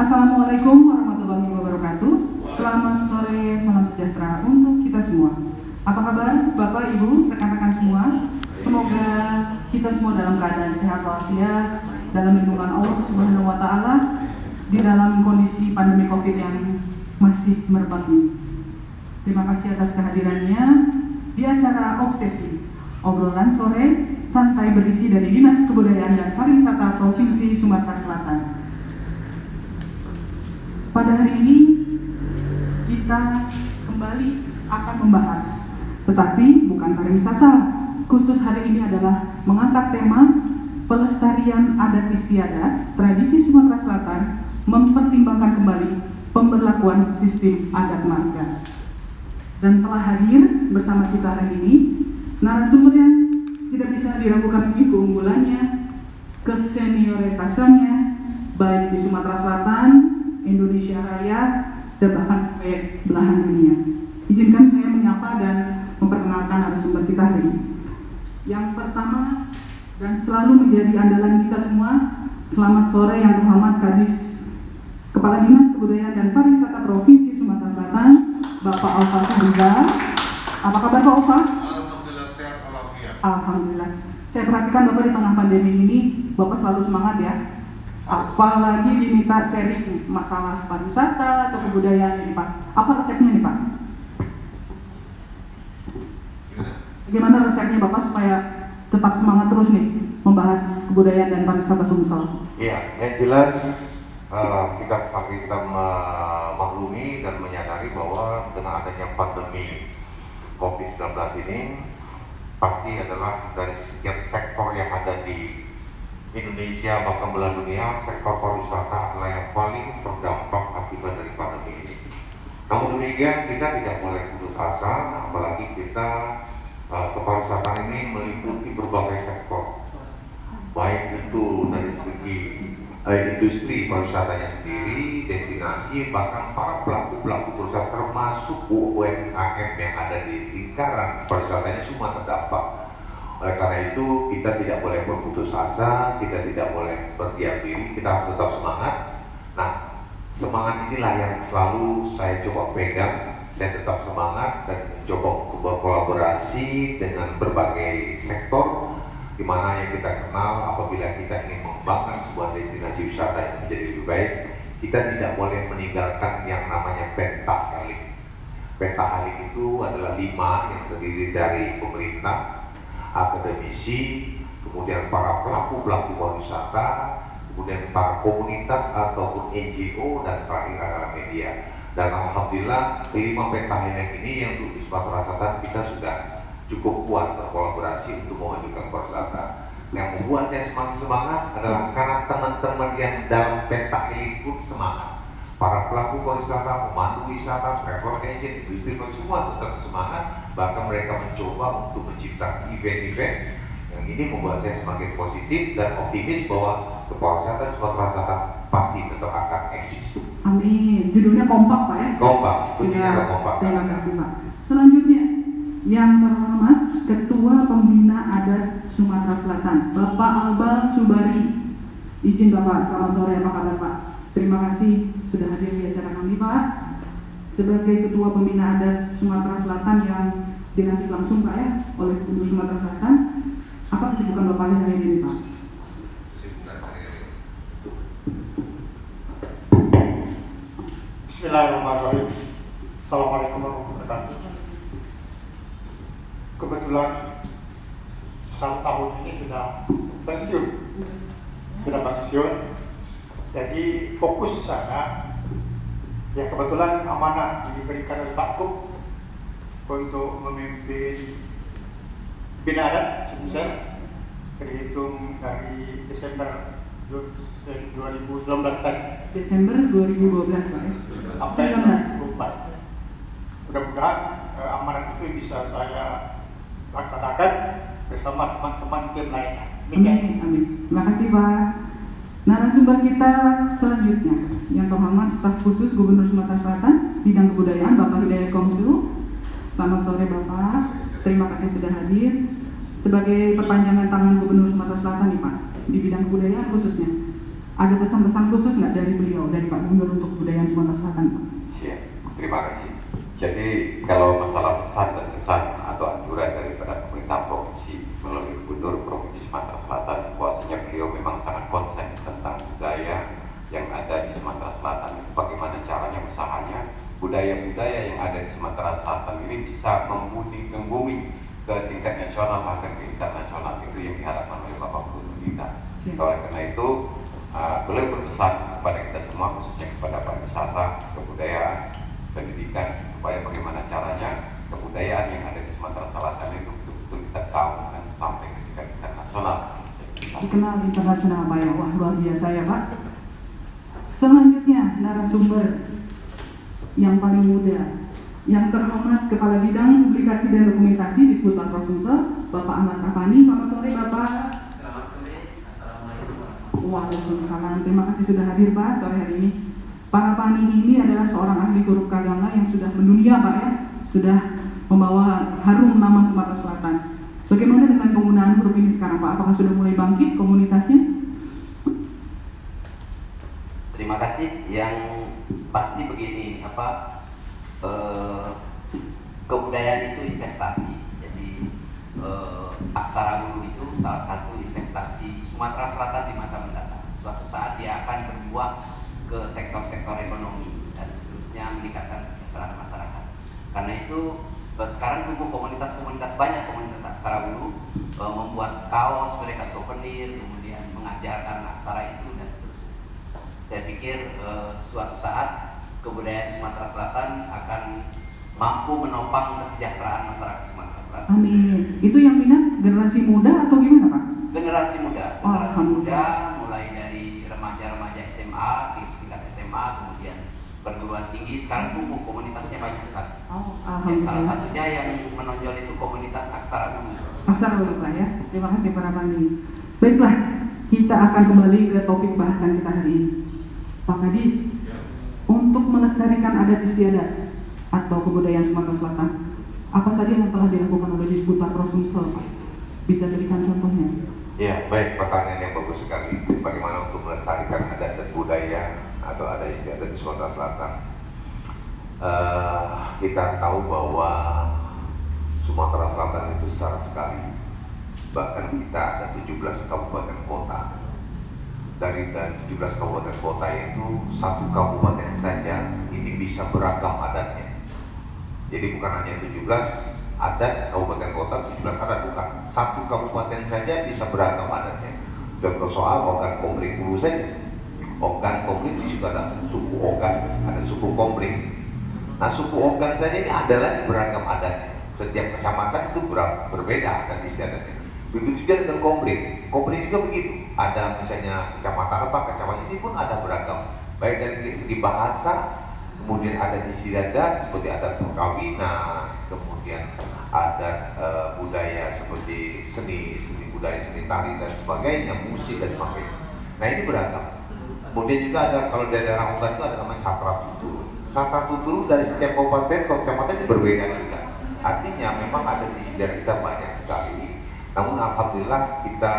Assalamualaikum warahmatullahi wabarakatuh. Selamat sore, salam sejahtera untuk kita semua. Apa kabar Bapak, Ibu, rekan-rekan semua? Semoga kita semua dalam keadaan sehat walafiat, dalam lindungan Allah Subhanahu wa Ta'ala, di dalam kondisi pandemi Covid yang masih merebak ini. Terima kasih atas kehadirannya di acara Obsesi, obrolan sore santai berisi dari Dinas Kebudayaan dan Pariwisata Provinsi Sumatera Selatan. Pada hari ini kita kembali akan membahas, tetapi bukan pariwisata. Khusus hari ini adalah mengangkat tema pelestarian adat istiadat tradisi Sumatera Selatan, mempertimbangkan kembali pemberlakuan sistem adat marga. Dan telah hadir bersama kita hari ini narasumber yang tidak bisa diragukan lagi keunggulannya, kesenioritasannya, baik di Sumatera Selatan, Indonesia Raya, dan bahkan sampai belahan dunia. Izinkan saya menyapa dan memperkenalkan narasumber kita hari ini. Yang pertama dan selalu menjadi andalan kita semua, selamat sore yang terhormat Kadis Kepala Dinas Kebudayaan dan Pariwisata Provinsi Sumatera Selatan, Bapak Alfa Sahriza. Apa kabar Pak Alfa? Alhamdulillah sehat walafiat. Alhamdulillah. Saya perhatikan Bapak di tengah pandemi ini, Bapak selalu semangat ya. Apalagi diminta sharing masalah pariwisata atau kebudayaan ini Pak. Apa resepnya nih Pak? Bagaimana resepnya Bapak supaya tetap semangat terus nih membahas kebudayaan dan pariwisata Sumsel? Iya, yang jelas kita memaklumi dan menyadari bahwa dengan adanya pandemi COVID-19 ini pasti adalah dari setiap sektor yang ada di Indonesia bahkan belahan dunia, sektor pariwisata adalah yang paling terdampak akibat dari pandemi ini. Namun demikian kita tidak boleh putus asa, apalagi kita kepariwisataan ini meliputi berbagai sektor, baik itu dari segi industri pariwisatanya sendiri, destinasi, bahkan para pelaku perusahaan termasuk UMKM yang ada di lingkaran pariwisatanya semua terdampak. Oleh karena itu kita tidak boleh berputus asa, kita tidak boleh berdiam diri, kita harus tetap semangat. Nah, semangat inilah yang selalu saya coba pegang. Saya tetap semangat dan mencoba untuk berkolaborasi dengan berbagai sektor, di mana yang kita kenal apabila kita ingin mengembangkan sebuah destinasi wisata yang menjadi lebih baik, kita tidak boleh meninggalkan yang namanya pentahelik. Pentahelik itu adalah 5 yang terdiri dari pemerintah, akademisi, kemudian para pelaku pariwisata, kemudian para komunitas ataupun NGO, dan terakhir adalah media. Dan alhamdulillah 5 pentahelik ini yang di Sumatera Selatan kita sudah cukup kuat berkolaborasi untuk memajukan pariwisata. Yang membuat saya semakin semangat adalah karena teman-teman yang dalam pentahelik pun semangat. Para pelaku pariwisata, pemandu wisata, travel agent, industri semua tetap semangat. Bahkan mereka mencoba untuk menciptakan event-event yang ini membuat saya semakin positif dan optimis bahwa kepariwisataan Sumatera Selatan pasti tetap akan eksis. Amin. Judulnya kompak Pak ya? Kompak, kuncinya ada kompak. Terima kasih Pak. Selanjutnya yang terhormat Ketua Pembina Adat Sumatera Selatan, Bapak Albal Subari. Izin Bapak, selamat sore, apa kabar Pak? Terima kasih sudah hadir di acara kami Pak. Sebagai Ketua Pembina Adat Sumatera Selatan yang dilantik langsung Pak ya oleh Gubernur Sumatera Selatan, apa kesibukan Bapak hari ini Pak? Bismillahirrahmanirrahim. Assalamualaikum warahmatullahi wabarakatuh. Kebetulan 1 tahun ini sudah pensiun, jadi fokus sana. Ya kebetulan amanah diberikan oleh Pak Kup untuk memimpin Bina Adat Sumsel terhitung dari Desember 2019 tadi. Desember 2012 Pak ya? Sampai 2024. Mudah-mudahan amanat itu bisa saya laksanakan bersama teman-teman tim lainnya. Amin, amin. Terima kasih Pak. Narasumber kita selanjutnya yang terhormat Staf Khusus Gubernur Sumatera Selatan Bidang Kebudayaan Bapak Hidayat Komsu. Selamat sore Bapak, terima kasih sudah hadir. Sebagai perpanjangan tangan Gubernur Sumatera Selatan nih Pak, di bidang kebudayaan khususnya, ada pesan-pesan khusus nggak dari beliau, dari Pak Gubernur untuk kebudayaan Sumatera Selatan, Pak. Siap, terima kasih. Jadi kalau masalah pesan dan kesan atau anjuran daripada pemerintah provinsi melalui Gubernur Provinsi Sumatera Selatan, bahwasanya beliau memang sangat konsen tentang budaya yang ada di Sumatera Selatan. Bagaimana caranya usahanya, budaya-budaya yang ada di Sumatera Selatan ini bisa membumi ke tingkat nasional bahkan ke internasional. Itu yang diharapkan oleh Bapak Gubernur kita. Oleh karena itu, beliau berpesan kepada kita semua, khususnya kepada pariwisata, kebudayaan, pendidikan, supaya bagaimana caranya kebudayaan yang ada di Sumatera Selatan itu betul-betul kita gaungkan sampai ke tingkat internasional. Dikenal internasional, Pak ya. Wah, luar biasa ya, Pak. Selanjutnya, narasumber yang paling muda, yang terhormat Kepala Bidang Publikasi dan Dokumentasi di Disbudpar Sumsel, Bapak Ahmad Rafani. Selamat sore, Bapak. Selamat sore, Assalamualaikum. Waalaikumsalam. Terima kasih sudah hadir, Pak, sore hari ini. Pak Rafani ini adalah seorang ahli huruf kagama yang sudah mendunia, Pak ya, sudah membawa harum nama Sumatera Selatan. Bagaimana dengan penggunaan huruf ini sekarang, Pak? Apakah sudah mulai bangkit komunitasnya? Terima kasih. Yang pasti begini, kebudayaan itu investasi. Jadi aksara hulu itu salah satu investasi Sumatera Selatan di masa mendatang. Suatu saat dia akan berbuah ke sektor-sektor ekonomi dan seterusnya, meningkatkan kesejahteraan masyarakat. Karena itu sekarang tumbuh komunitas-komunitas, banyak komunitas aksara hulu, membuat kaos, mereka souvenir, kemudian mengajarkan aksara itu dan seterusnya. Saya pikir suatu saat kebudayaan Sumatera Selatan akan mampu menopang kesejahteraan masyarakat Sumatera Selatan. Amin. Itu yang minat generasi muda atau gimana, Pak? Generasi muda, mulai dari remaja-remaja SMA, tingkat SMA, kemudian perguruan tinggi. Sekarang tumbuh komunitasnya banyak sekali. Yang salah satunya yang menonjol itu komunitas aksara hulu. Aksara hulu, Pak ya. Terima kasih, Pak Rafani. Baiklah, kita akan kembali ke topik bahasan kita hari ini. Pak Kadis, untuk melestarikan adat istiadat atau kebudayaan Sumatera Selatan, apa saja yang telah dilakukan oleh Disbudpar Sumsel, Pak? Bisa berikan contohnya? Ya, baik, pertanyaan yang bagus sekali. Bagaimana untuk melestarikan adat dan budaya atau adat istiadat di Sumatera Selatan? Kita tahu bahwa Sumatera Selatan itu besar sekali. Bahkan kita ada 17 kabupaten kota. Dari 17 kabupaten kota itu, satu kabupaten saja ini bisa beragam adatnya. Jadi bukan hanya 17 adat kabupaten kota, 17 adat, bukan. Satu kabupaten saja bisa beragam adatnya. Contoh soal Ogan Komering dulu saja. Ogan Komering di situ ada suku Ogan, ada suku Komering. Nah, suku Ogan saja ini adalah beragam adatnya. Setiap kecamatan itu berbeda adat istiadatnya. Begitu juga dengan Komering. Komering juga begitu. Ada misalnya kecamatan apa, kecamatan ini pun ada beragam. Baik dari segi bahasa, kemudian ada istiadat seperti adat perkawinan, kemudian adat budaya seperti seni budaya, seni tari dan sebagainya, musik dan sebagainya. Nah, ini beragam. Kemudian juga ada, kalau dari daerah Ogan itu ada namanya Satra Tutur. Satra Tutur dari setiap kabupaten itu berbeda juga. Artinya memang ada di sejarah kita banyak sekali. Namun alhamdulillah kita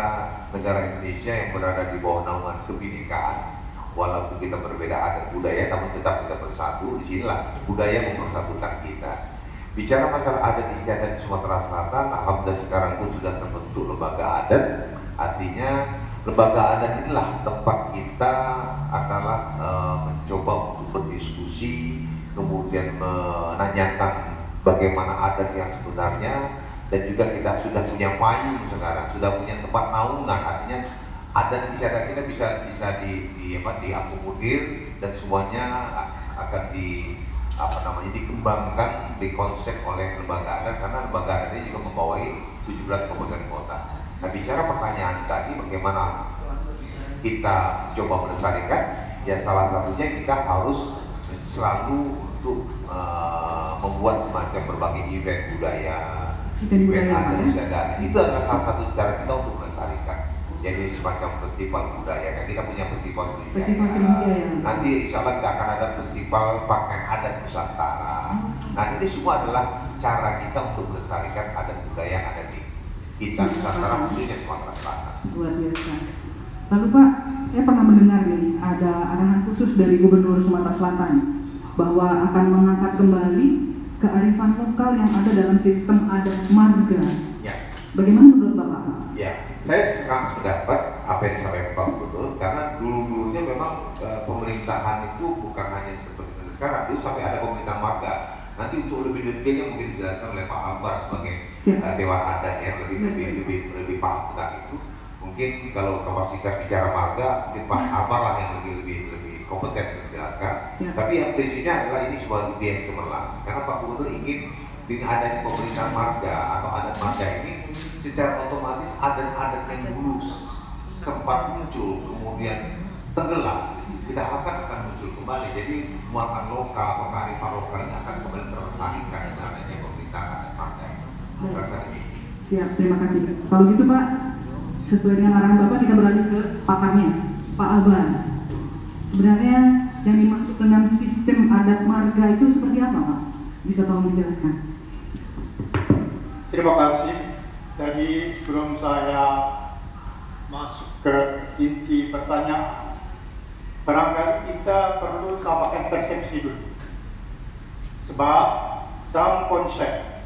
negara Indonesia yang berada di bawah naungan kebinekaan, walaupun kita berbeda adat budaya, namun tetap kita bersatu. Disinilah budaya mempersatukan kita. Bicara masalah adat istiadat di Sumatera Selatan, alhamdulillah sekarang pun sudah terbentuk lembaga adat. Artinya lembaga adat inilah tempat kita adalah mencoba untuk berdiskusi, kemudian menanyakan bagaimana adat yang sebenarnya, dan juga kita sudah punya payung sekarang, sudah punya tempat naungan. Artinya adat istiadat kita bisa diakomodir dan semuanya akan dikembangkan, dikonsep oleh lembaga adat, karena lembaga adat ini juga membawai 17 kabupaten kota. Nah, bicara pertanyaan tadi bagaimana kita coba melestarikan, ya salah satunya kita harus selalu untuk membuat semacam berbagai event budaya, event adat istiadat. Itu adalah salah satu cara kita untuk melestarikan. Jadi semacam festival budaya, kan kita punya festival Sriwijaya. Nanti insya Allah kita akan ada festival pakaian adat Nusantara. Nah, ini semua adalah cara kita untuk melestarikan adat budaya yang ada di kita Nusantara, khususnya Sumatera Selatan. Luar biasa. Lalu Pak, saya pernah mendengar nih ada arahan khusus dari Gubernur Sumatera Selatan bahwa akan mengangkat kembali kearifan lokal yang ada dalam sistem adat marga. Ya. Bagaimana menurut Bapak? Ya, saya sangat sependapat apa yang disampaikan Pak Gubernur, karena dulu-dulunya memang pemerintahan itu bukan hanya seperti sekarang. Dulu sampai ada pemerintahan marga. Nanti untuk lebih detailnya mungkin dijelaskan oleh Pak Akbar sebagai Dewan Adat yang lebih paham tentang itu. Mungkin kalau kapasitas bicara marga, mungkin Pak Akbar lah yang lebih kompeten untuk menjelaskan. Tapi yang prinsipnya adalah ini sebuah ide yang cemerlang. Karena Pak Gubernur ingin dengan adanya pemerintahan marga atau adat marga ini, secara otomatis adat-adat yang dulu sempat muncul kemudian tenggelam, kita harapkan akan muncul kembali. Jadi muatan lokal atau kearifan lokal ini akan kembali terlestarikan dengan adanya pemerintahan adat marga. Rasa ini. Siap, terima kasih. Kalau gitu Pak, sesuai dengan arahan Bapak kita beralih ke pakarnya, Pak Alban. Sebenarnya yang dimaksud dengan sistem adat marga itu seperti apa Pak? Bisa tolong dijelaskan? Terima kasih. Jadi sebelum saya masuk ke inti pertanyaan, barangkali kita perlu samakan persepsi dulu. Sebab dalam konsep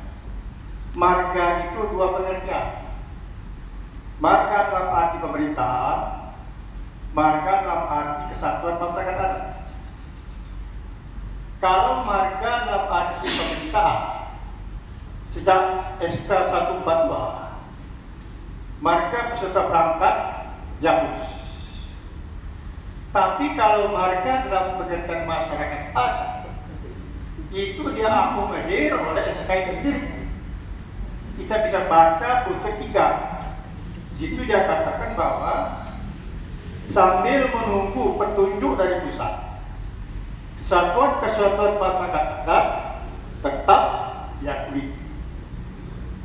marga itu dua pengertian. Marga dalam arti pemerintahan, marga dalam arti kesatuan masyarakat adat. Kalau marga dalam arti pemerintahan, sejak SK 142, marga peserta berangkat dihapus. Tapi kalau marga dalam pengertian masyarakat adat, itu dia akomodir oleh SK itu sendiri. Kita bisa baca butir 3. Di situ dia katakan bahwa sambil menunggu petunjuk dari pusat, kesatuan masyarakat adat tetap diakui.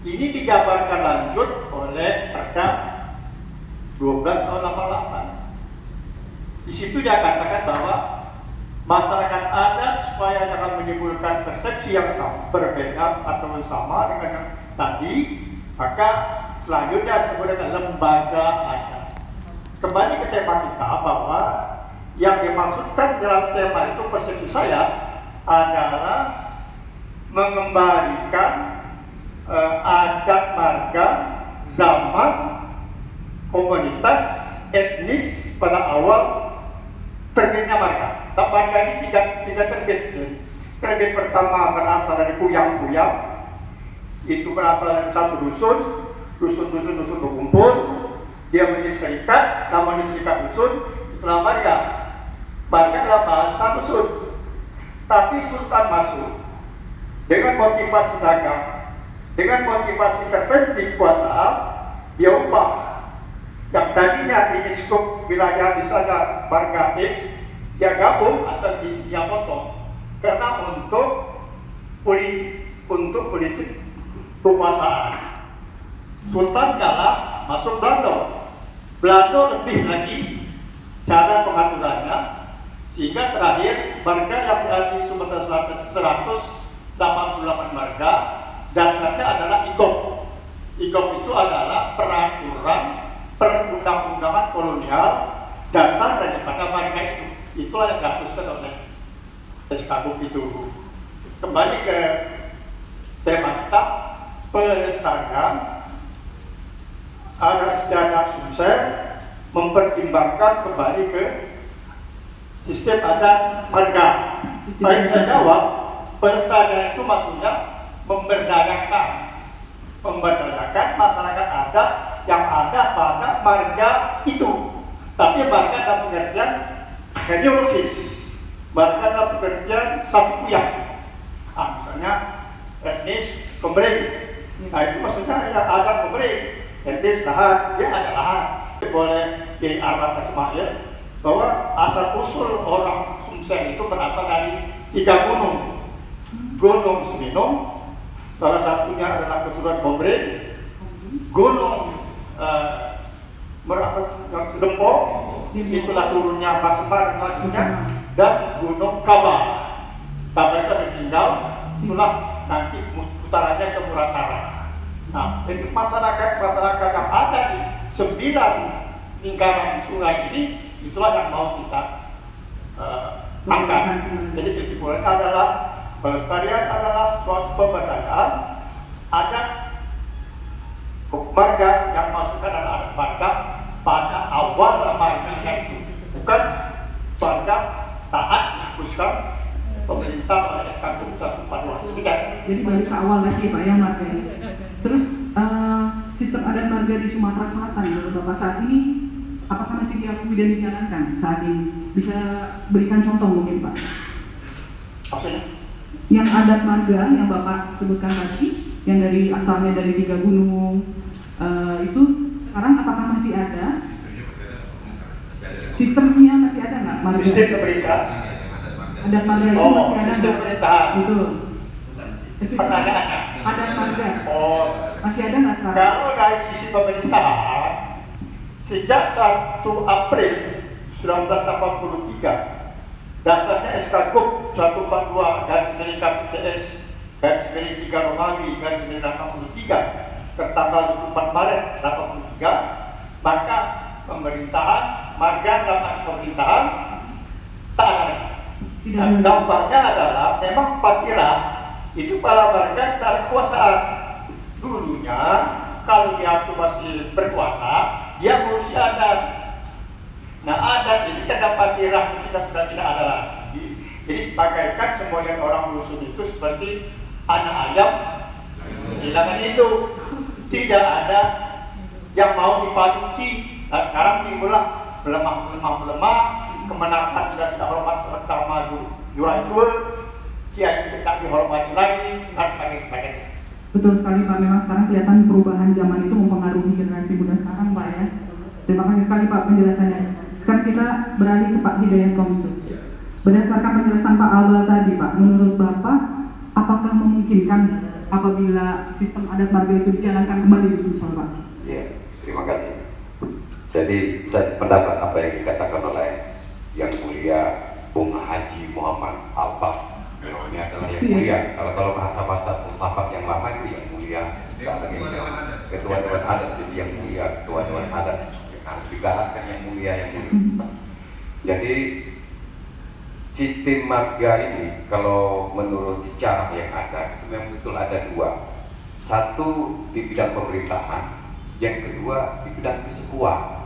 Ini dijabarkan lanjut oleh Perda 12 tahun 88. Di situ dia katakan bahwa masyarakat adat supaya jangan menimbulkan persepsi yang berbeda atau sama dengan yang tadi, maka selanjutnya disebut dengan lembaga adat. Kembali ke tema kita bahwa yang dimaksudkan dalam tema itu persepsi saya adalah mengembalikan adat marga zaman komunitas etnis pada awal terbitnya marga. Marga ini tiga terbit. Terbit pertama berasal dari kuyang-kuyang, itu berasal dari satu dusun berkumpul, dia menjadi serikat, namanya serikat dusun, itulah marga. Marga adalah bahasa dusun. Tapi sultan masuk dengan motivasi dagang, dengan motivasi intervensi kekuasaan, dia ubah. Yang tadinya ini skup wilayah misalnya marga X, dia gabung atau dia potong. Karena untuk politik kekuasaan. Sultan kalah, masuk Belanda. Belanda lebih lagi cara pengaturannya, sehingga terakhir marga yang berada di Sumatera Selatan 188 marga, dasarnya adalah IGOP. IGOP itu adalah peraturan perundang-undangan kolonial dasar daripada marga itu. Itulah yang dihapuskan oleh SKUP itu. Kembali ke tema kita, pelestarian adat istiadat Sumsel mempertimbangkan kembali ke sistem adat marga. Saya jawab, pelestarian itu maksudnya memberdayakan masyarakat adat yang ada pada marga itu. Tapi marga dalam pengertian genealogis, marga dalam pengertian satu kuyang. Misalnya etnis Komering. Nah itu maksudnya yang adat Komering. Etnis lahat, dia ada lahat. Boleh Kiai Arab Ismail bahwa asal usul orang Sumsel itu berasal dari 3 gunung. Gunung Seminung, salah satunya adalah keturunan Komering. Gunung Lempok, itulah turunnya Basma dan selanjutnya, dan Gunung Kaba. Kaba itu ada tinggal, itulah nanti putarannya ke Muratara. Nah, jadi masyarakat yang ada di 9 lingkaran sungai ini Itulah yang mau kita angkat. Jadi kesimpulannya adalah pelestarian adalah suatu pemberdayaan adat marga yang masukkan adalah adat marga pada awal marganya itu, bukan marga saat dihapuskan pemerintah oleh SK 142. Jadi balik ke awal lagi Pak yang marga ini. Terus sistem adat marga di Sumatera Selatan menurut Bapak saat ini apakah masih diakui dan dijalankan saat ini? Bisa berikan contoh mungkin Pak? Maksudnya? Yang adat marga yang Bapak sebutkan tadi, yang dari asalnya dari 3 gunung, itu sekarang apakah masih ada? Sistemnya masih ada nggak marga? Sistem pemerintahan. Adat marga itu Oh, masih ada sistem nggak? pemerintahan. Betul. Pertanyaannya. Adat marga Oh, masih ada nggak sekarang? kalau dari sisi pemerintahan, sejak 1 April 1983, dasarnya SK Gub 142 garis KPTS garis 3 Romawi garis 83 tertanggal 24 Maret 83, maka pemerintahan marga dalam pemerintahan tak ada. Dan dampaknya adalah memang Pasirah itu para marga tak ada kekuasaan. Dulunya kalau dia itu masih berkuasa, dia ngurusi adat. Nah adat ini karena Pasirah kita sudah tidak ada lagi. Jadi sebagaikan sebagian orang rusun itu seperti anak ayam kehilangan induk. Tidak ada yang mau dipaduki. Nah sekarang timbullah melemah, kemenakan sudah tidak hormat sama jurang itu, kiai itu tak dihormati lagi, dan sebagainya. Betul sekali Pak, memang sekarang kelihatan perubahan zaman itu mempengaruhi generasi muda sekarang Pak ya. Terima kasih sekali Pak penjelasannya. Sekarang kita beralih ke Pak Hidayat Komsu. Berdasarkan penjelasan Pak Albal tadi Pak, menurut Bapak apakah memungkinkan apabila sistem adat marga itu dijalankan kembali di Sumsel Pak? Ya, terima kasih. Jadi saya sependapat apa yang dikatakan oleh Yang Mulia Bung Haji Muhammad Alfa. Ini adalah yang mulia. Kalau bahasa filsafat yang lama itu yang mulia. Ketua Dewan Adat, jadi yang mulia, Ketua Dewan Adat harus digalakkan yang mulia, yang mulia. Jadi sistem marga ini kalau menurut sejarah yang ada itu memang betul ada 2. Satu di bidang pemerintahan, yang kedua di bidang kesukuan.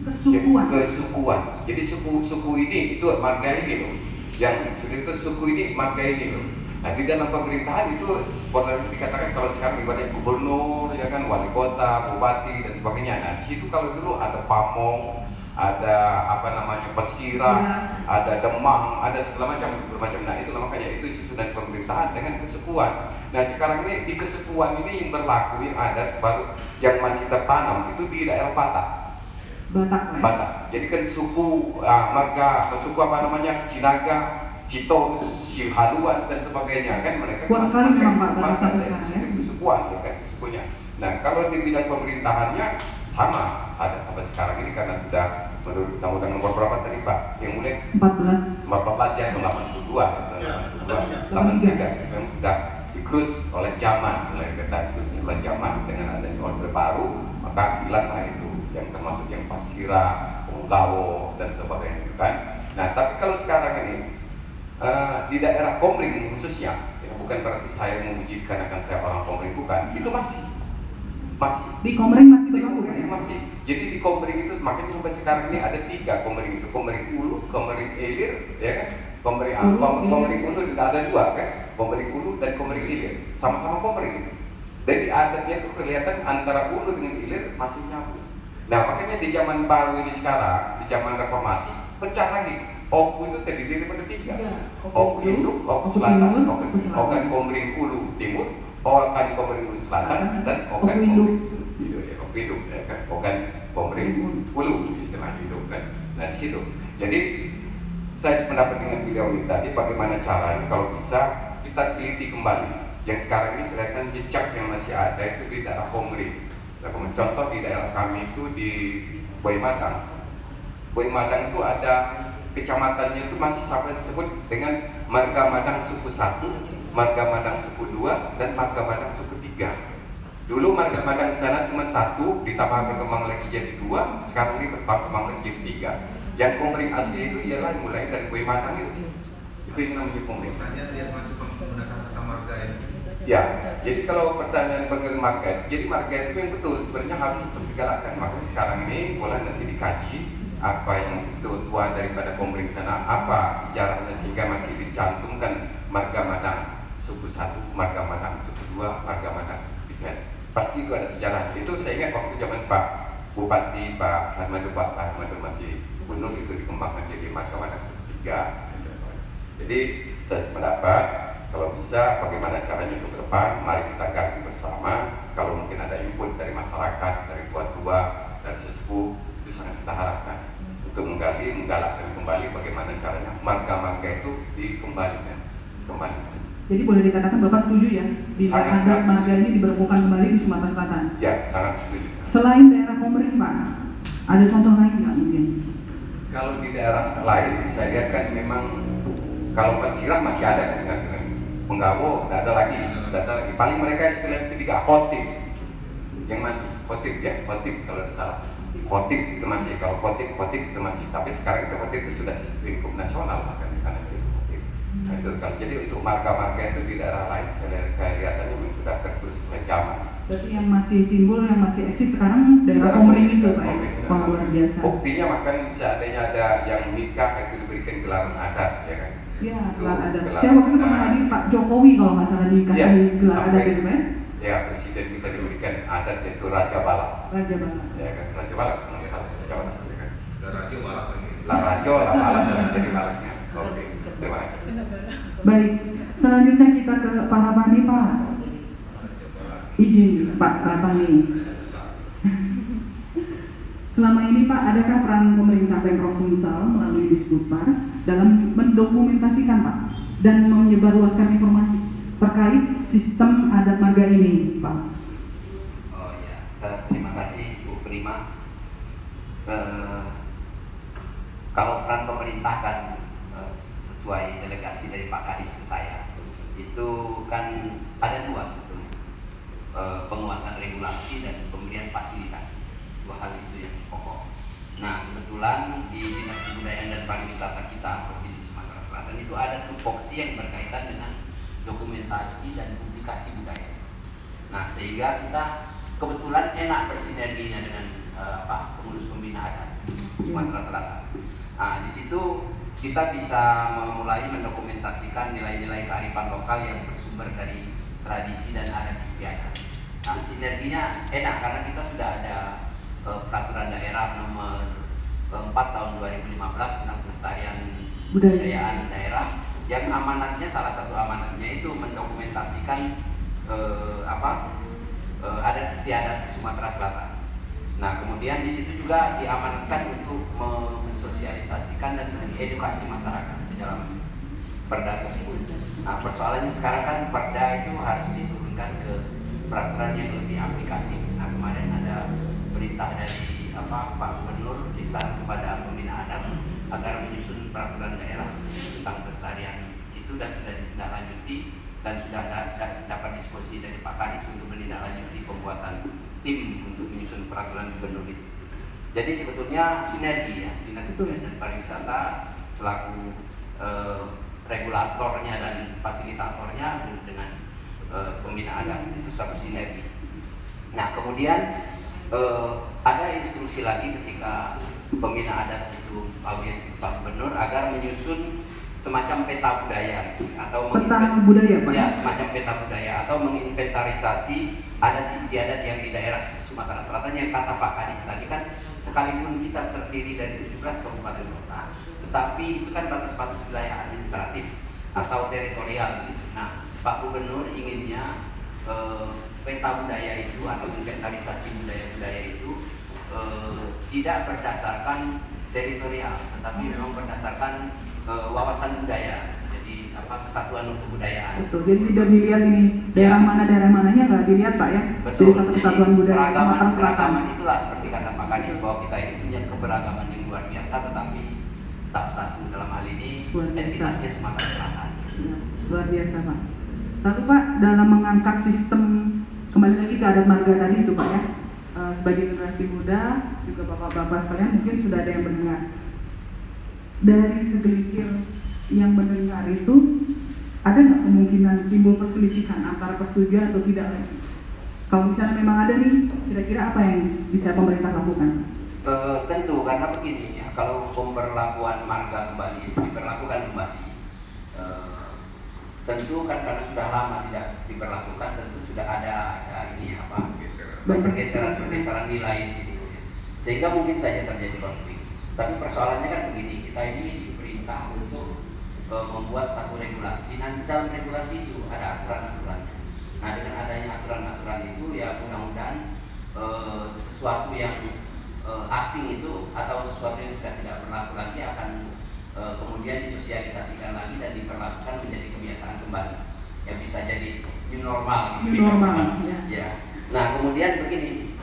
Kesukuan. Jadi suku ini itu marga ini loh. Yang sudah itu suku ini marga ini loh. Nah di dalam pemerintahan itu boleh dikatakan kalau sekarang ibaratnya gubernur, ya kan, wali kota, bupati dan sebagainya. Nah di situ kalau dulu ada pamong, ada apa namanya pesirah, ada demang, ada segala macam bermacam. Nah itu makanya itu sudah di pemerintahan dengan kesukuan. Nah sekarang ini di kesukuan ini yang berlaku yang ada baru yang masih tertanam itu di daerah Batak. Jadi kan suku marga, suku apa namanya, Sinaga, Cito, Sihaluan dan sebagainya kan mereka kuat sekali memang Pak marga kesukuan ya kan sukunya. Nah kalau di bidang pemerintahannya sama ada sampai sekarang ini karena sudah menurut Undang-Undang nomor berapa tadi Pak? Yang mulai 14 ya, atau 82 itu memang sudah dikrus oleh zaman, oleh kita dikrus oleh zaman dengan adanya Orde Baru, maka hilanglah itu yang termasuk yang Pasirah, Ongkawo dan sebagainya kan. Nah tapi kalau sekarang ini di daerah Komering khususnya, ya, bukan berarti saya memuji karena saya orang Komering, bukan, itu masih di Komering masih berlaku itu masih. Jadi di Komering itu makanya sampai sekarang ini ada 3 Komering itu, Komering Ulu, Komering Ilir, ya kan, Komering Ulu ada 2 kan, Komering Ulu dan Komering Ilir, sama-sama Komering itu. Dan di adatnya itu kelihatan antara Ulu dengan Ilir masih nyambung. Nah makanya di zaman baru ini sekarang, di zaman reformasi, pecah lagi. Oku itu terdiri daripada 3. Oku Induk, Oku Selatan, Okan Komering Ulu Timur, Okan Komering Ulu Selatan, dan Okan Komering Oku Induk, ya kan? Okan Komering Ulu istilahnya itu kan. Nah di situ. Jadi saya sependapat dengan beliau ini tadi, bagaimana caranya kalau bisa kita teliti kembali. Yang sekarang ini kelihatan jejak yang masih ada itu di daerah Komering. Contoh di daerah kami itu di Boymadang. Boymadang itu ada kecamatannya itu masih sampai disebut dengan Marga Madang suku 1, Marga Madang suku 2, dan Marga Madang suku 3. Dulu marga Madang di sana cuma satu, ditambah berkembang lagi jadi 2, sekarang ini berkembang lagi jadi 3. Yang komering asli itu ialah mulai dari kue Madang itu yang namanya komering. Tanya dia masih menggunakan kata marga ini. Ya, jadi kalau pertanyaan bagaimana marga, jadi marga itu yang betul sebenarnya harus digalakkan. Makanya sekarang ini boleh nanti dikaji apa yang tua daripada komering sana, apa sejarahnya sehingga masih dicantumkan marga Madang suku 1, marga Madang suku 2, marga Madang suku 3. Pasti itu ada sejarahnya. Itu saya ingat waktu zaman Pak Bupati, Pak Harmadu masih gubernur, itu dikembangkan jadi marga Madang suku 3. Jadi saya sependapat kalau bisa bagaimana caranya untuk ke depan, mari kita gali bersama. Kalau mungkin ada input dari masyarakat, dari tua-tua, dari sesepuh, itu sangat kita harapkan untuk menggalakkan kembali bagaimana caranya marga-marga itu dikembalikan. Jadi boleh dikatakan Bapak setuju ya, bila adat marga ini diberlakukan kembali di Sumatera Selatan? Ya, sangat setuju. Selain daerah komering Pak, ada contoh lain nggak mungkin? Kalau di daerah lain, saya lihat kan memang kalau pesirah masih ada dengan Penggawo, tidak ada lagi. Paling mereka istilah ketiga khotib, yang masih khotib ya, khotib kalau tidak salah. Khotib itu masih, kalau khotib itu masih. Tapi sekarang itu khotib itu sudah lingkup nasional bahkan di tanah itu khotib. Nah, itu kalau jadi untuk marga-marga itu di daerah lain saya kelihatannya memang sudah tergerus oleh zaman. Berarti yang masih timbul, yang masih eksis sekarang daerah komering itu Pak ya? Wah, luar biasa. Buktinya bahkan seandainya ada yang nikah itu diberikan gelaran adat ya kan. Iya, gelar adat. Saya waktu itu pernah hadir Pak Jokowi kalau nggak salah dikasih gelar adat itu Pak. Ya, presiden kita diberikan adat yaitu Raja Balak. Raja Balak. Ya kan, Raja Balak nggak salah Raja Balak ya kan. Dan Raja Balak lagi. Lah Raja, lah Balak jadi Balaknya. Oke, terima kasih. Baik, selanjutnya kita ke Pak Rabani Pak. Izin Pak Rabani. Selama ini Pak, adakah peran pemerintah Pemprov Sumsel melalui Disbudpar dalam mendokumentasikan Pak dan menyebarluaskan informasi terkait sistem adat marga ini Pak? Oh ya, terima kasih Bu Prima. Kalau peran pemerintah kan sesuai delegasi dari Pak Kadis ke saya, itu kan ada 2 sebetulnya, penguatan regulasi dan pemberian fasilitas. 2 hal itu yang pokok. Nah, kebetulan di Dinas Kebudayaan dan Pariwisata kita Provinsi Sumatera Selatan itu ada tupoksi yang berkaitan dengan dokumentasi dan publikasi budaya. Nah, sehingga kita kebetulan enak bersinerginya dengan pengurus pembina adat Sumatera Selatan. Nah, di situ kita bisa memulai mendokumentasikan nilai-nilai kearifan lokal yang bersumber dari tradisi dan adat istiadat. Nah, sinerginya enak karena kita sudah ada peraturan daerah nomor 4 tahun 2015 tentang pelestarian budayaan daerah yang amanatnya, salah satu amanatnya itu mendokumentasikan adat istiadat Sumatera Selatan. Nah, kemudian di situ juga diamanatkan untuk mensosialisasikan dan mengedukasi masyarakat di dalam perda tersebut. Nah, persoalannya sekarang kan perda itu harus diturunkan ke peraturan yang lebih aplikatif. Nah, kemarin ada perintah dari Pak Gubernur lisan kepada pembina adat agar menyusun peraturan daerah tentang pelestarian itu dan sudah ditindaklanjuti dan sudah dapat diskusi dari Pak Kadis untuk menindaklanjuti pembuatan tim untuk menyusun peraturan gubernur itu. Jadi sebetulnya sinergi ya, Dinas Kebudayaan dan Pariwisata selaku regulatornya dan fasilitatornya dengan pembina adat itu satu sinergi. Nah, kemudian ada instruksi lagi ketika pembina adat itu audiensi Pak Gubernur agar menyusun semacam peta budaya atau peta budaya Pak? Ya, semacam peta budaya atau menginventarisasi adat istiadat yang di daerah Sumatera Selatan yang kata Pak Kadis tadi kan sekalipun kita terdiri dari 17 kabupaten kota, tetapi itu kan batas-batas wilayah administratif atau teritorial gitu. Nah, Pak Gubernur inginnya peta budaya itu atau inventarisasi budaya-budaya itu tidak berdasarkan teritorial, tetapi memang berdasarkan wawasan budaya. Jadi kesatuan kebudayaan. Betul. Jadi tidak dilihat ini daerah mananya nggak dilihat Pak ya. Betul. Jadi satu kesatuan budaya Sumatera Selatan. Keragaman itulah seperti kata Pak Kadis bahwa kita ini punya keberagaman yang luar biasa, tetapi tetap satu dalam hal ini entitasnya Sumatera Selatan. Ya, luar biasa Pak. Lalu Pak, dalam mengangkat sistem kembali lagi ke adat marga tadi itu Pak ya. Sebagai generasi muda, juga bapak-bapak sekalian mungkin sudah ada yang mendengar. Dari segelintir yang mendengar itu, ada nggak kemungkinan timbul perselisihan antara persetujuan atau tidak lagi? Kalau misalnya memang ada nih, kira-kira apa yang bisa pemerintah lakukan? Tentu, karena begini ya, kalau pemberlakuan marga kembali itu diberlakukan kembali, tentu kan karena sudah lama tidak diberlakukan, tentu sudah ada ini apa, pergeseran nilai di situ ya. Sehingga mungkin saja terjadi konflik. Tapi persoalannya kan begini, kita ini diperintah untuk membuat satu regulasi. Nanti dalam regulasi itu ada aturan-aturannya. Nah, dengan adanya aturan-aturan itu ya mudah-mudahan sesuatu yang asing itu atau sesuatu yang sudah tidak berlaku lagi akan kemudian disosialisasikan lagi dan diperlakukan menjadi kebiasaan kembali. Ya bisa jadi new normal gitu. New normal, ya. Ya. Nah, kemudian begini,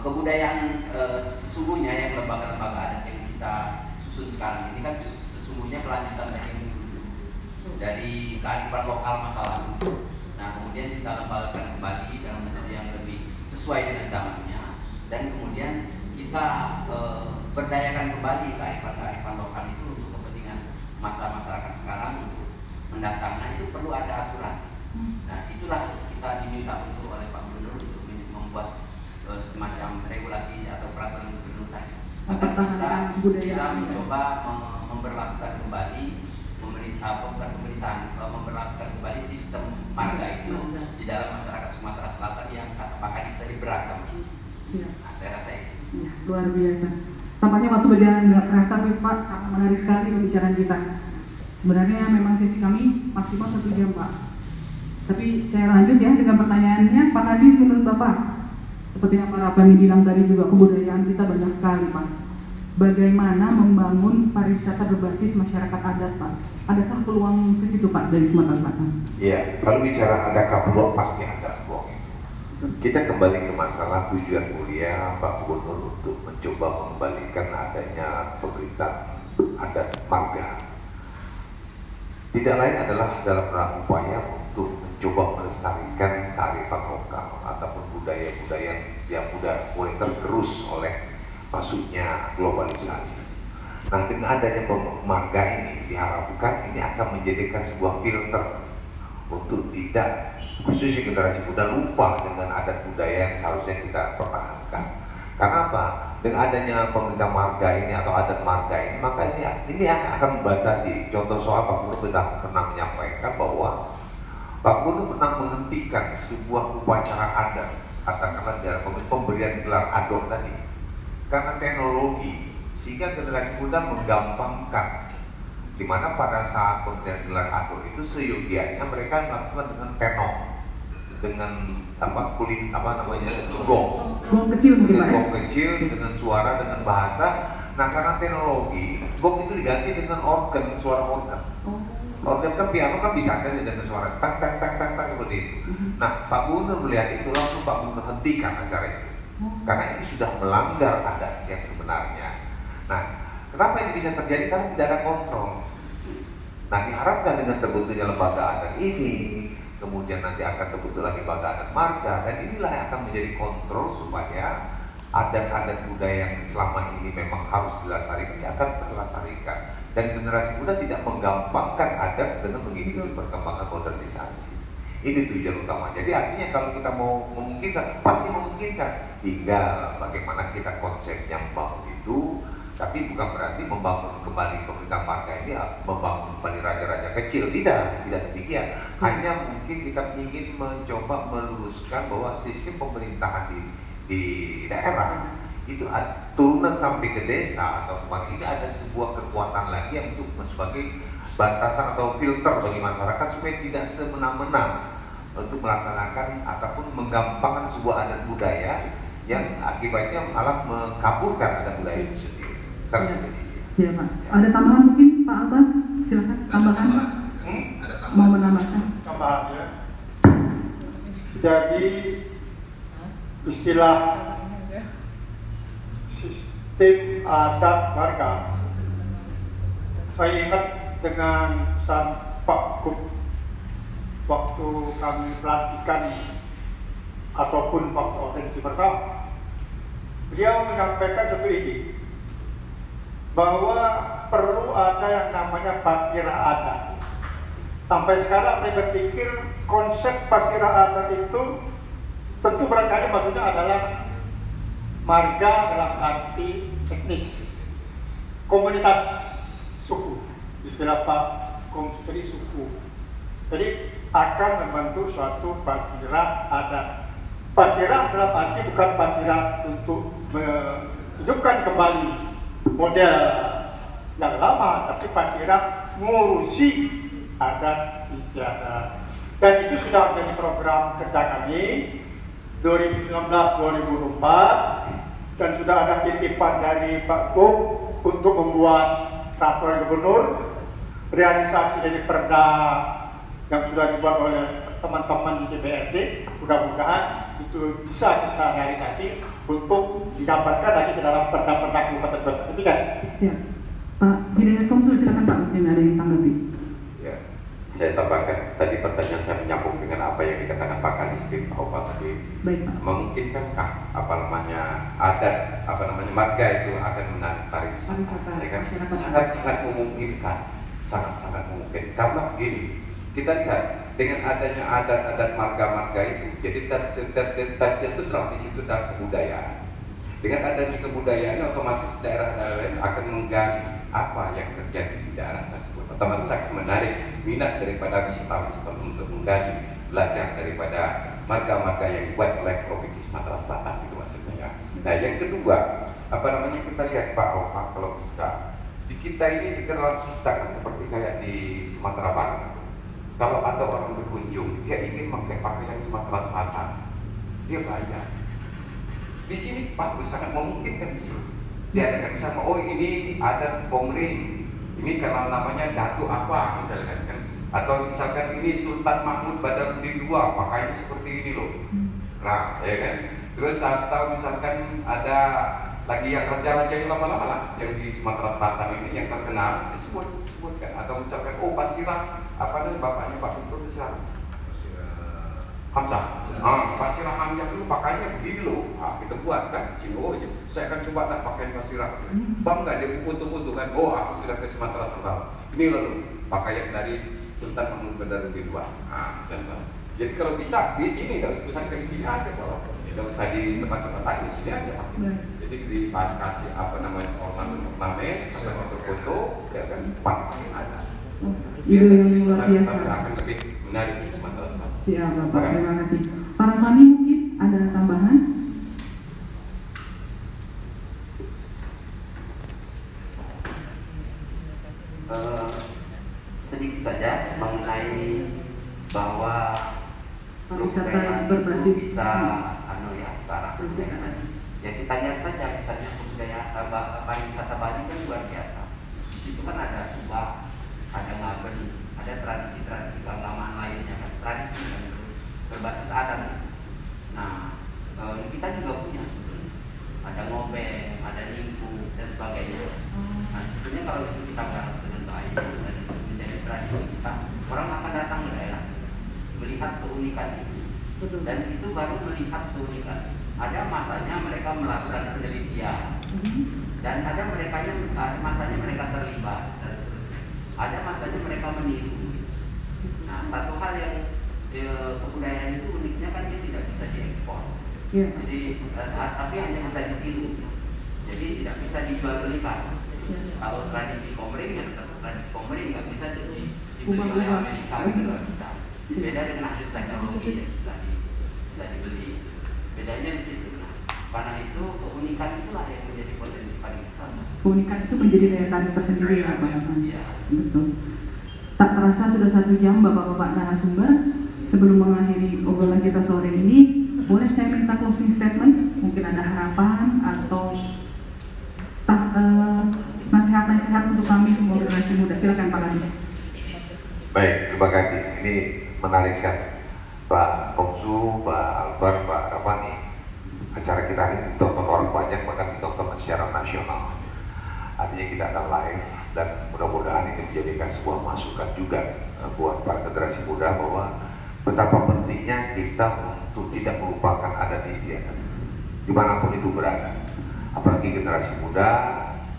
kebudayaan sesungguhnya yang lembaga-lembaga adat yang kita susun sekarang ini kan sesungguhnya kelanjutan dari yang dulu, dari kearifan lokal masa lalu. Nah, kemudian kita lembagakan kembali dalam bentuk yang lebih sesuai dengan zamannya, dan kemudian kita berdayakan kembali kearifan lokal itu untuk kepentingan masyarakat sekarang untuk mendatang. Nah, itu perlu ada aturan. Nah, itulah kita diminta untuk oleh Pak Gubernur untuk membuat semacam regulasi atau peraturan gubernur tadi agar bisa mencoba memberlakukan kembali memberlakukan kembali sistem marga itu di dalam masyarakat Sumatera Selatan yang kata Pak Kadis tadi beragam. Nah, saya rasa itu. Ya, luar biasa. Tampaknya waktu berjalan nggak terasa Pak, sangat menarik sekali pembicaraan kita. Sebenarnya memang sesi kami maksimal 1 jam Pak. Tapi saya lanjut ya dengan pertanyaannya, Pak Kadis, menurut Bapak, seperti yang Pak Rapani bilang tadi juga, kebudayaan kita banyak sekali Pak. Bagaimana membangun pariwisata berbasis masyarakat adat Pak? Adakah peluang ke situ Pak dari Sumatera Selatan? Iya, kalau bicara adakah peluang, pasti ada peluang itu. Kita kembali ke masalah tujuan mulia Pak Gubernur untuk mencoba mengembalikan adanya pemerintah adat marga. Tidak lain adalah dalam rangka upaya untuk mencoba melestarikan kearifan lokal ataupun budaya-budaya yang mudah mulai tergerus oleh masuknya globalisasi. Nah, dengan adanya marga ini diharapkan ini akan menjadikan sebuah filter untuk tidak, khususnya generasi muda, lupa dengan adat budaya yang seharusnya kita pertahankan. Karena apa? Dengan adanya pemerintah marga ini atau adat marga ini, maka ini akan membatasi. Contoh soal Pak Gubernur pernah menyampaikan bahwa Pak Gubernur pernah menghentikan sebuah upacara adat, katakanlah dalam pemberian gelar adok tadi, karena teknologi, sehingga generasi muda menggampangkan, di mana pada saat pemberian gelar adok itu seyogianya mereka melakukan dengan tenor, dengan kulit gong kecil mungkin Pak. Gong kecil dengan suara, dengan bahasa. Nah, karena teknologi, gong itu diganti dengan organ, suara organ. Organ kan piano kan bisa kan dengan suara tang tang tang tang tang seperti itu. Nah, Pak Gubernur melihat itu, langsung Pak Gubernur hentikan acara itu. Karena ini sudah melanggar adat yang sebenarnya. Nah, kenapa ini bisa terjadi? Karena tidak ada kontrol. Nah, diharapkan dengan terbentuknya lembaga adat ini, kemudian nanti akan terbentuk lagi lembaga adat marga, dan inilah yang akan menjadi kontrol supaya adat-adat budaya yang selama ini memang harus dilestarikan akan terlestarikan, dan generasi muda tidak menggampangkan adat dengan mengikuti perkembangan modernisasi. Ini tujuan utama. Jadi artinya kalau kita mau memungkinkan, pasti memungkinkan. Tinggal bagaimana kita konsepnya membangun itu. Tapi bukan berarti membangun kembali pemerintah marga ini membangun kembali raja-raja kecil. Tidak demikian. Hanya mungkin kita ingin mencoba meluruskan bahwa sistem pemerintahan di daerah itu turunan sampai ke desa atau kemana, ini ada sebuah kekuatan lagi yang untuk sebagai batasan atau filter bagi masyarakat supaya tidak semena-mena untuk melaksanakan ataupun menggampangkan sebuah adat budaya yang akibatnya malah mengkaburkan adat budaya itu sendiri. Iya Pak. Ada tambahan mungkin Pak Alban? Silakan tambahkan Pak. Ada tambahan. Mau menambahkan? Tambahan ya. Jadi istilah sistem adat marga, saya ingat dengan Pak Gub waktu kami pelantikan ataupun waktu audiensi pertama, beliau menyampaikan satu ide bahwa perlu ada yang namanya pasirah adat. Sampai sekarang saya berpikir konsep pasirah adat itu tentu barangkali maksudnya adalah marga dalam arti teknis, komunitas suku, istilah Pak Komstri suku. Jadi akan membentuk suatu pasirah adat. Pasirah dalam arti bukan pasirah untuk menghidupkan kembali model yang lama, tapi pasirah ngurusi adat istiadat. Dan itu sudah menjadi program kerja kami 2019-2024, dan sudah ada titipan dari Pak Gub untuk membuat peraturan gubernur, realisasi dari perda yang sudah dibuat oleh teman-teman di DPRD. Mudah-mudahan itu bisa kita realisasi untuk digambarkan lagi ke dalam perda-perda kabupaten kota. Demikian. Siap. Pak Hidayat Komsul, silakan Pak, mungkin ada yang tanggapi. Ya, saya tambahkan tadi pertanyaan saya menyambung dengan apa yang dikatakan Pak Kadispin bahwa tadi Baik Pak. memungkinkankah adat marga itu akan menarik pariwisata? Ya kan? Sangat-sangat memungkinkan, sangat-sangat mungkin. Karena begini, kita lihat dengan adanya adat-adat marga-marga itu, jadi tercetuslah di situ dalam kebudayaan. Dengan adanya kebudayaan, otomatis daerah-daerah lain akan menggali apa yang terjadi di daerah tersebut. Otomatis akan menarik minat daripada wisatawan untuk menggali, belajar daripada marga-marga yang dibuat oleh Provinsi Sumatera Selatan, itu maksudnya ya. Nah, yang kedua, kita lihat Pak Oka, kalau bisa di kita ini segera ciptakan seperti kayak di Sumatera Barat. Kalau ada orang berkunjung, dia ingin pakai pakaian Sumatera Selatan, dia bayar. Di sini bagus, sangat memungkinkan di sini. Dia ada misalnya, oh ini adat Pomri, ini karena namanya Datu apa misalkan kan, atau misalkan ini Sultan Mahmud Badarudin II, pakaian seperti ini loh. Nah, ya kan. Terus atau misalkan ada lagi yang raja-raja yang lama-lama lah, yang di Sumatera Selatan ini yang terkenal disebutkan. Atau misalkan, oh Pasirah, apa namanya bapaknya Pak Fitro itu siapa? Hamzah. Pasirah Hamzah dulu pakainya begini loh. Kita buat kan, sini saya akan coba tak pakaian Pasirah. Bangga dia foto-foto kan, oh aku sudah ke Sumatera Selatan. Ini lalu pakaian dari Sultan Mahmud Badarudin II. Contoh. Jadi kalau bisa di sini, tidak usah ke sini aja kalau tidak usah di tempat-tempat lain, di sini aja. Jadi dikasih ornamen, foto, ya kan, pakaian ada. Itu yang luar biasa. Akan lebih menarik di Sumatera Selatan. Siap Bapak, terima kasih. Para kami mungkin ada tambahan? Sedikit saja mengenai bahwa Pariwisata berbasis bisa ke arah kebudayaan. Ya kita lihat saja misalnya kebudayaan pariwisata Bali kan luar biasa. Itu kan ada subak, ada ngaben, ada tradisi-tradisi keagamaan lainnya kan, tradisi kan berbasis adat. Nah, kita juga punya ada ngobeng, ada nimfu dan sebagainya. Nah, sebetulnya kalau itu kita garap dengan baik dan itu menjadi tradisi kita, orang akan datang ke daerah melihat keunikan itu. Dan itu baru melihat keunikan. Ada masanya mereka melakukan penelitian, dan ada masanya mereka terlibat, dan seterusnya. Ada masanya mereka meniru. Nah, satu hal yang kebudayaan itu uniknya kan dia tidak bisa diekspor. Jadi tapi hanya bisa ditiru. Jadi tidak bisa dijual belikan. Kalau tradisi komering ya tetap tradisi komering, nggak bisa dibeli oleh Amerika, nggak bisa. Beda dengan hasil teknologi yang bisa dibeli. Bedanya di situ. Nah, karena itu keunikan itulah yang menjadi potensi pariwisata. Keunikan itu menjadi daya tarik tersendiri ya Pak. Iya. Betul. Tak terasa sudah 1 jam Bapak-bapak narasumber. Sebelum mengakhiri obrolan kita sore ini, boleh saya minta closing statement? Mungkin ada harapan atau nasihat-nasihat untuk kami semua generasi muda. Silakan Pak Kadis. Baik, terima kasih. Ini menarik sekali. Pak Komsu, Pak Albar, Pak Rapani. Acara kita ini ditonton orang banyak, bahkan ditonton secara nasional. Artinya kita akan live dan mudah-mudahan ini menjadikan sebuah masukan juga buat para generasi muda bahwa betapa pentingnya kita untuk tidak melupakan adat istiadat dimanapun itu berada. Apalagi generasi muda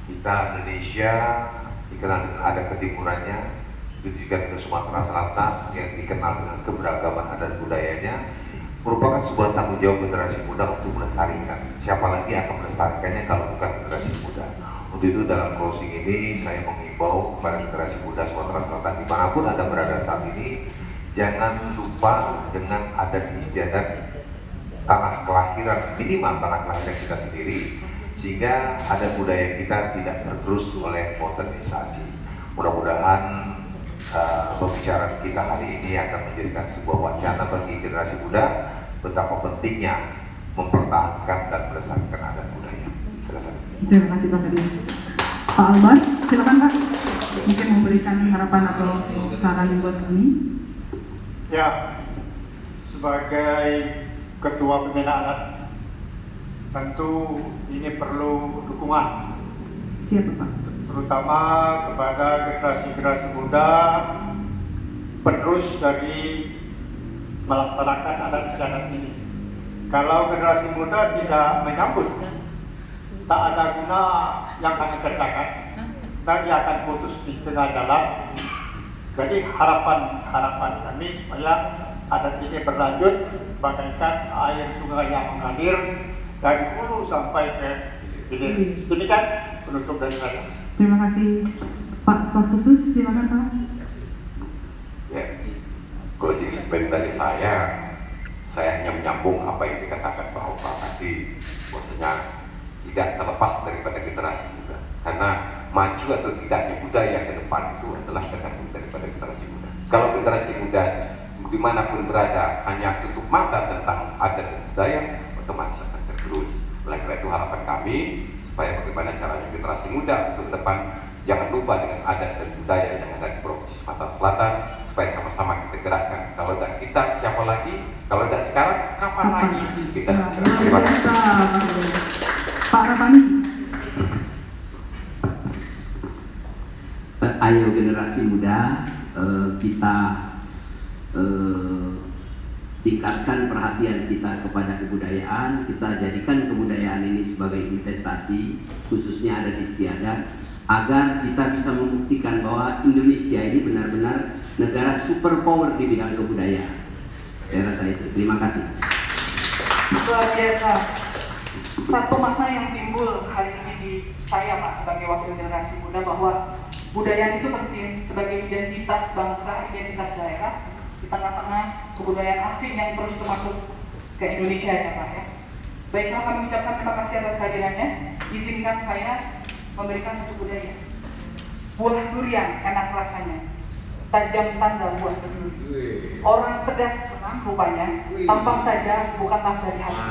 kita Indonesia dikenal dengan adat ketimurannya, itu juga dengan Sumatera Selatan yang dikenal dengan keberagaman adat budayanya, merupakan sebuah tanggung jawab generasi muda untuk melestarikan. Siapa lagi akan melestarikannya kalau bukan generasi muda? Untuk itu dalam closing ini saya mengimbau kepada generasi muda Sumatera Selatan dimanapun Anda berada saat ini, jangan lupa dengan adat istiadat tanah kelahiran, minimal tanah kelahiran kita sendiri, sehingga adat budaya kita tidak tergerus oleh modernisasi. Mudah-mudahan pembicaraan kita hari ini akan menjadikan sebuah wacana bagi generasi muda betapa pentingnya mempertahankan dan melestarikan adat budaya. Silakan. Terima kasih Pak Hadi. Pak Alban, silakan Pak. Mungkin memberikan harapan atau saran buat kami. Ya, sebagai Ketua Pembina Adat, tentu ini perlu dukungan, Siapa Pak? terutama kepada generasi-generasi muda penerus dari melaksanakan adat istiadat ini. Kalau generasi muda tidak menyambut, tak ada guna yang kami kerjakan, dan dia akan putus di tengah jalan. Jadi harapan kami supaya adat ini berlanjut bagaikan air sungai yang mengalir dari hulu sampai ke hilir. Demikian penutup dari saya. Terima kasih Pak Staf Khusus, silakan Pak. Ya, closing statement dari saya hanya menyambung apa yang dikatakan Pak Opa tadi, maksudnya tidak terlepas daripada generasi muda, karena maju atau tidaknya budaya ke depan itu adalah tergantung daripada generasi muda. Kalau generasi muda dimanapun berada hanya tutup mata tentang adat dan budaya, otomatis akan tergerus. Oleh karena itu harapan kami supaya bagaimana caranya generasi muda untuk ke depan jangan lupa dengan adat dan budaya yang ada di Provinsi Sumatera Selatan, supaya sama-sama kita gerakkan. Kalau tidak kita, siapa lagi? Kalau tidak sekarang, kapan lagi? Kita terima kasih. Pak Rapani. Ayo generasi muda, kita tingkatkan perhatian kita kepada kebudayaan, kita jadikan kebudayaan ini sebagai investasi, khususnya adat istiadat, agar kita bisa membuktikan bahwa Indonesia ini benar-benar negara superpower di bidang kebudayaan. Saya rasa itu. Terima kasih. Luar biasa. Satu makna yang timbul hari ini di saya Pak sebagai wakil generasi muda, bahwa budaya itu penting sebagai identitas bangsa, identitas daerah di tengah-tengah kebudayaan asing yang terus masuk ke Indonesia ya Pak ya. Baiklah, kami ucapkan terima kasih atas kehadirannya. Izinkan saya memberikan satu budaya. Buah durian enak rasanya, tajam tanda buah berduri. Orang tegas senang rupanya, tampang saja bukanlah dari hati.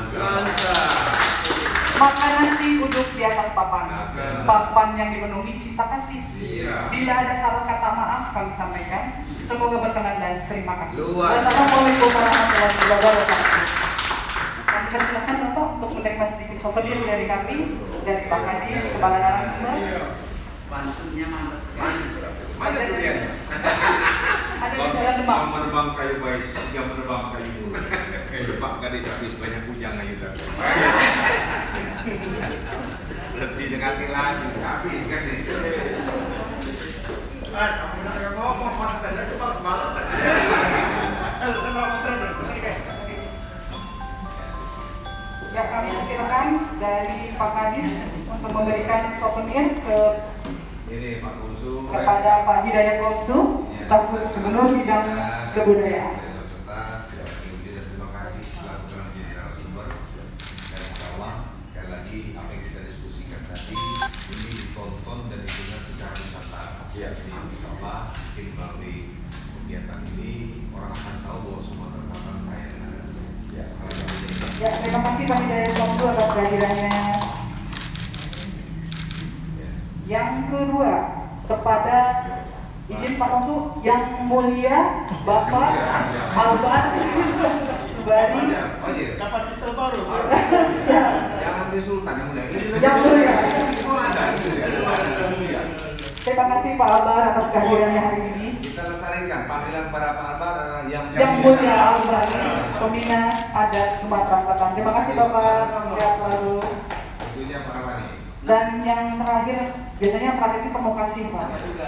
Maka nasi duduk di atas papan, papan yang dipenuhi cinta kasih. Bila ada salah kata maaf kami sampaikan. Semoga berkenan dan terima kasih. Wassalamualaikum warahmatullahi wabarakatuh. Kami persilakan Bapak untuk menerima sedikit souvenir dari kami, dari Pak Hadi, Kepala Narasumber. Pantunnya mantap sekali. Mana duriannya? Ada di Jalan Demak. Menerbang kayu baik, yang menerbang kayu. Demak gadis habis banyak bujang ayu dah. Lebih dengan tilan habis kan nih. Kamu nak ngomong mana tadi itu malas malas tadi. Ya, kami silakan dari Pak Kadis untuk memberikan souvenir Ini Pak Kunsu. kepada Pak Hidayat Komsu, staf khusus Gubernur bidang kebudayaan. Terima kasih telah menjadi narasumber, dan insya Allah sekali lagi apa yang kita diskusikan tadi ini ditonton dan didengar secara wisata. Jadi insya Allah mungkin melalui kegiatan ini orang akan tahu bahwa Sumatera Selatan kaya dengan adat. Ya, terima kasih Pak Hidayat Komsu atas kehadirannya. Yang kedua, kepada izin Pak Komsu yang mulia Bapak Alban Subari. Dapat titel baru. Jangan di Sultan yang muda ini Yang mulia. Oh ada. Terima kasih Pak Albar atas kehadirannya hari ini. Kita lestarikan panggilan para Pak Albar adalah Yang mulia Albar, pembina adat Sumatera Selatan. Terima kasih Bapak, sehat selalu. Tentunya para Pani. Dan yang terakhir, biasanya tradisi pemokasi Pak.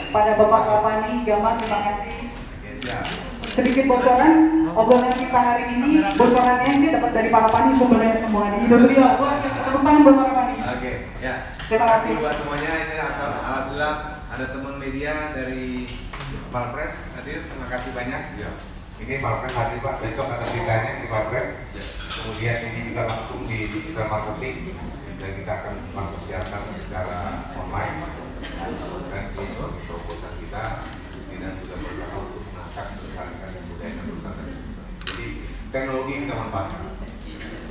Pada Bapak Kapani, Gaman, terima kasih. Oke, siap. Sedikit bocoran, obrolan kita hari ini, bocorannya ini dapat dari para Pani sumbernya semua di Indonesia. Tepuk tangan buat para Pani. Oke, ya. Terima kasih. Buat semuanya, ini alhamdulillah ada teman media dari Valpres hadir, terima kasih banyak. Ya. Ini Valpres hadir Pak, besok ada beritanya di Valpres. Ya. Kemudian ini juga langsung di digital marketing dan kita akan mempersiapkan secara online dan ini sebagai proposal kita dan sudah berusaha untuk mengangkat melestarikan budaya dan Nusantara. Jadi teknologi kita manfaatkan.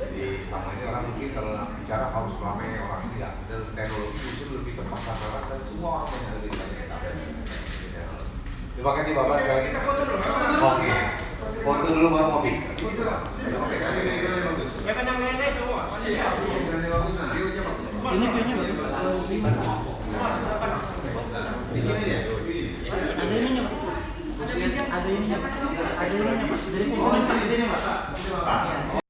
Jadi sama ini orang mungkin kalau bicara harus ramai orang ini ya, dan teknologi itu lebih tepat sasaran dan semua orang yang ada di kita. Terima kasih Bapak sekali lagi. Kita foto dulu. Oke, foto dulu baru ngopi. Oke, kali ini bagus. Ya kan yang lain-lain semua. Ini bagus, nah, view-nya bagus. Ini view-nya bagus. Di sini ya. Ada ininya, Pak. Ada ininya, Pak. Jadi komen di sini, Pak.